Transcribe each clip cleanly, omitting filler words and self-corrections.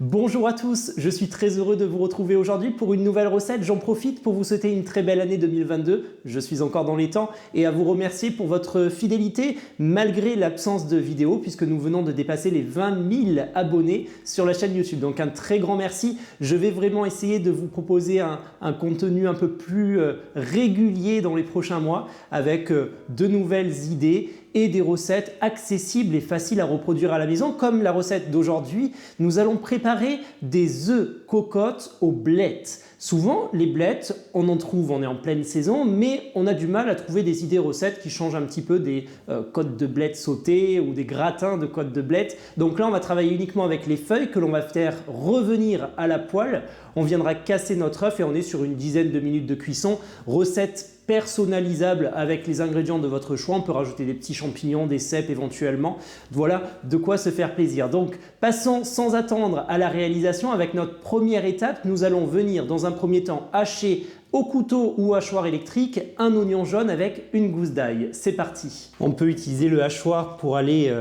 Bonjour à tous, je suis très heureux de vous retrouver aujourd'hui pour une nouvelle recette. J'en profite pour vous souhaiter une très belle année 2022, je suis encore dans les temps, et à vous remercier pour votre fidélité malgré l'absence de vidéos puisque nous venons de dépasser les 20 000 abonnés sur la chaîne YouTube. Donc un très grand merci, je vais vraiment essayer de vous proposer un contenu un peu plus régulier dans les prochains mois avec de nouvelles idées et des recettes accessibles et faciles à reproduire à la maison. Comme la recette d'aujourd'hui, nous allons préparer des œufs cocottes aux blettes. Souvent, les blettes, on en trouve, on est en pleine saison, mais on a du mal à trouver des idées recettes qui changent un petit peu des côtes de blettes sautées ou des gratins de côtes de blettes. Donc là, on va travailler uniquement avec les feuilles que l'on va faire revenir à la poêle. On viendra casser notre œuf et on est sur une dizaine de minutes de cuisson. Recette personnalisable avec les ingrédients de votre choix. On peut rajouter des petits champignons, des cèpes éventuellement. Voilà de quoi se faire plaisir. Donc passons sans attendre à la réalisation. Avec notre première étape, nous allons venir dans un premier temps hacher au couteau ou hachoir électrique un oignon jaune avec une gousse d'ail. C'est parti. On peut utiliser le hachoir pour aller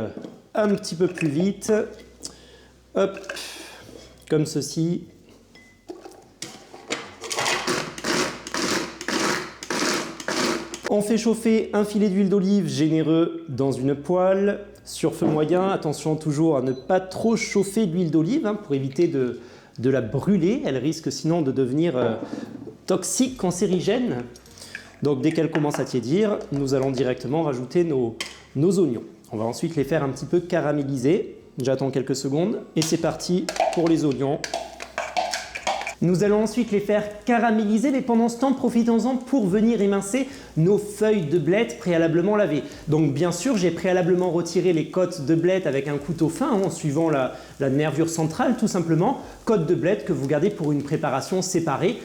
un petit peu plus vite. Hop, comme ceci. On fait chauffer un filet d'huile d'olive généreux dans une poêle sur feu moyen. Attention toujours à ne pas trop chauffer l'huile d'olive pour éviter de la brûler. Elle risque sinon de devenir toxique, cancérigène. Donc dès qu'elle commence à tiédir, nous allons directement rajouter nos oignons. On va ensuite les faire un petit peu caraméliser. J'attends quelques secondes et c'est parti pour les oignons. Nous allons ensuite les faire caraméliser, mais pendant ce temps, profitons-en pour venir émincer nos feuilles de blettes préalablement lavées. Donc bien sûr, j'ai préalablement retiré les côtes de blettes avec un couteau fin, en suivant la nervure centrale tout simplement. Côtes de blettes que vous gardez pour une préparation séparée.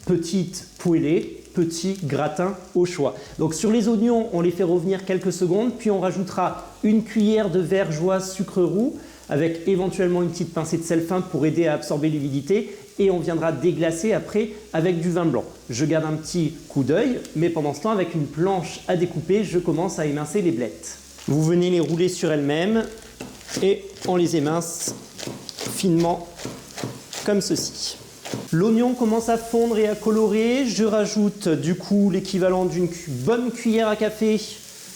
Petite poêlée, petit gratin au choix. Donc sur les oignons, on les fait revenir quelques secondes, puis on rajoutera une cuillère de vergeoise sucre roux, avec éventuellement une petite pincée de sel fin pour aider à absorber l'humidité et on viendra déglacer après avec du vin blanc. Je garde un petit coup d'œil, mais pendant ce temps, avec une planche à découper, je commence à émincer les blettes. Vous venez les rouler sur elles-mêmes et on les émince finement comme ceci. L'oignon commence à fondre et à colorer. Je rajoute du coup l'équivalent d'une bonne cuillère à café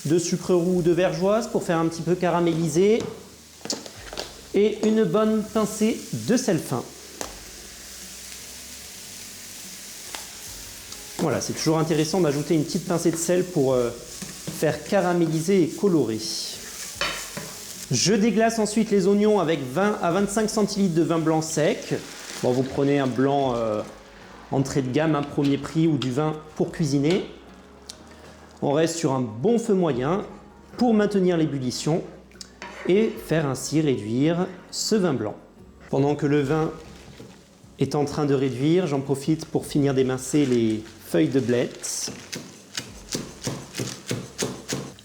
de sucre roux ou de vergeoise pour faire un petit peu caraméliser. Et une bonne pincée de sel fin. Voilà, c'est toujours intéressant d'ajouter une petite pincée de sel pour faire caraméliser et colorer. Je déglace ensuite les oignons avec 20 à 25 centilitres de vin blanc sec. Bon, vous prenez un blanc entrée de gamme, un premier prix ou du vin pour cuisiner. On reste sur un bon feu moyen pour maintenir l'ébullition et faire ainsi réduire ce vin blanc. Pendant que le vin est en train de réduire, j'en profite pour finir d'émincer les feuilles de blettes.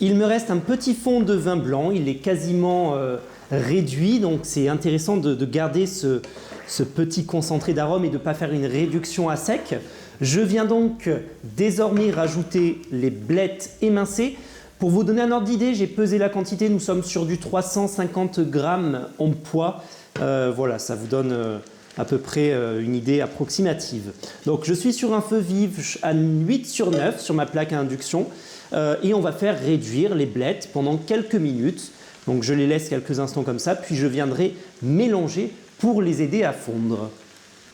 Il me reste un petit fond de vin blanc, il est quasiment réduit, donc c'est intéressant de garder ce petit concentré d'arôme et de ne pas faire une réduction à sec. Je viens donc désormais rajouter les blettes émincées. Pour vous donner un ordre d'idée, j'ai pesé la quantité, nous sommes sur du 350 grammes en poids. Voilà, ça vous donne à peu près une idée approximative. Donc je suis sur un feu vif à 8/9 sur ma plaque à induction et on va faire réduire les blettes pendant quelques minutes. Donc je les laisse quelques instants comme ça, puis je viendrai mélanger pour les aider à fondre.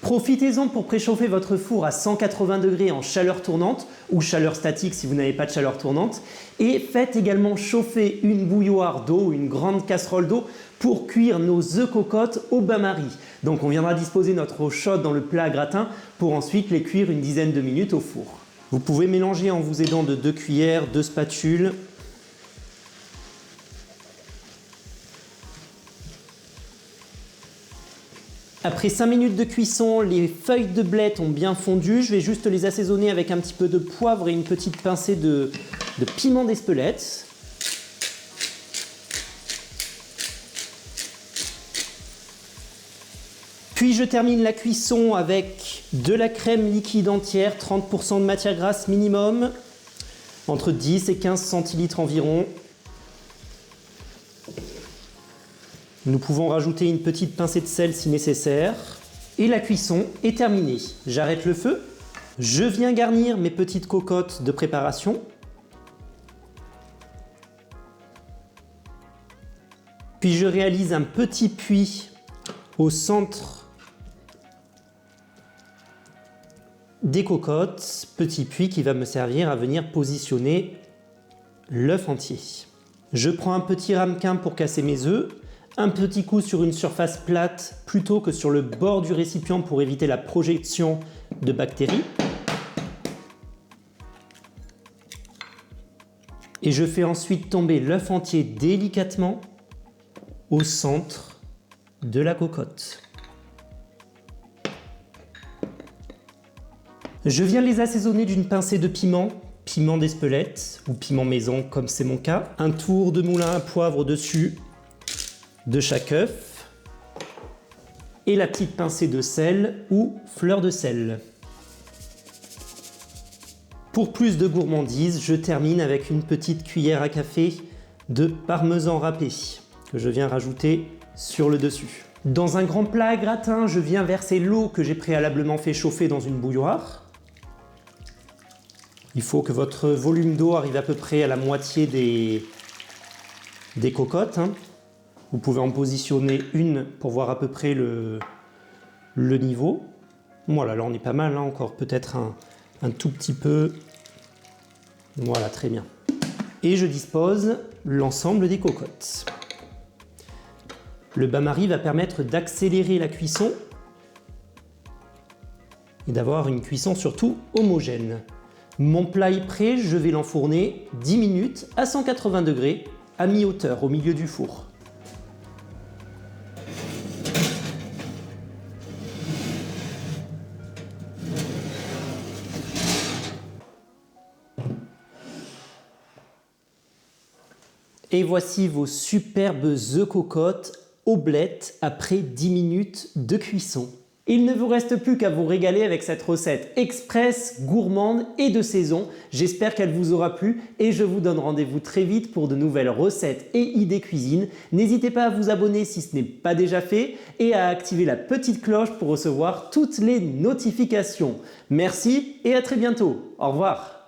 Profitez-en pour préchauffer votre four à 180 degrés en chaleur tournante ou chaleur statique si vous n'avez pas de chaleur tournante et faites également chauffer une bouilloire d'eau, une grande casserole d'eau pour cuire nos œufs cocottes au bain-marie. Donc on viendra disposer notre eau chaude dans le plat à gratin pour ensuite les cuire une dizaine de minutes au four. Vous pouvez mélanger en vous aidant de 2 cuillères, 2 spatules. Après 5 minutes de cuisson, les feuilles de blettes ont bien fondu. Je vais juste les assaisonner avec un petit peu de poivre et une petite pincée de piment d'Espelette. Puis je termine la cuisson avec de la crème liquide entière, 30% de matière grasse minimum, entre 10 et 15 centilitres environ. Nous pouvons rajouter une petite pincée de sel si nécessaire. Et la cuisson est terminée. J'arrête le feu. Je viens garnir mes petites cocottes de préparation. Puis je réalise un petit puits au centre des cocottes. Petit puits qui va me servir à venir positionner l'œuf entier. Je prends un petit ramequin pour casser mes œufs. Un petit coup sur une surface plate plutôt que sur le bord du récipient pour éviter la projection de bactéries. Et je fais ensuite tomber l'œuf entier délicatement au centre de la cocotte. Je viens les assaisonner d'une pincée de piment, piment d'Espelette ou piment maison comme c'est mon cas. Un tour de moulin à poivre dessus de chaque œuf et la petite pincée de sel ou fleur de sel. Pour plus de gourmandise, je termine avec une petite cuillère à café de parmesan râpé que je viens rajouter sur le dessus. Dans un grand plat à gratin, je viens verser l'eau que j'ai préalablement fait chauffer dans une bouilloire. Il faut que votre volume d'eau arrive à peu près à la moitié des cocottes. Vous pouvez en positionner une pour voir à peu près le niveau. Voilà, là on est pas mal, encore peut-être un tout petit peu. Voilà, très bien. Et je dispose l'ensemble des cocottes. Le bain-marie va permettre d'accélérer la cuisson et d'avoir une cuisson surtout homogène. Mon plat est prêt, je vais l'enfourner 10 minutes à 180 degrés à mi-hauteur au milieu du four. Et voici vos superbes œufs cocottes oblettes après 10 minutes de cuisson. Il ne vous reste plus qu'à vous régaler avec cette recette express, gourmande et de saison. J'espère qu'elle vous aura plu et je vous donne rendez-vous très vite pour de nouvelles recettes et idées cuisine. N'hésitez pas à vous abonner si ce n'est pas déjà fait et à activer la petite cloche pour recevoir toutes les notifications. Merci et à très bientôt. Au revoir.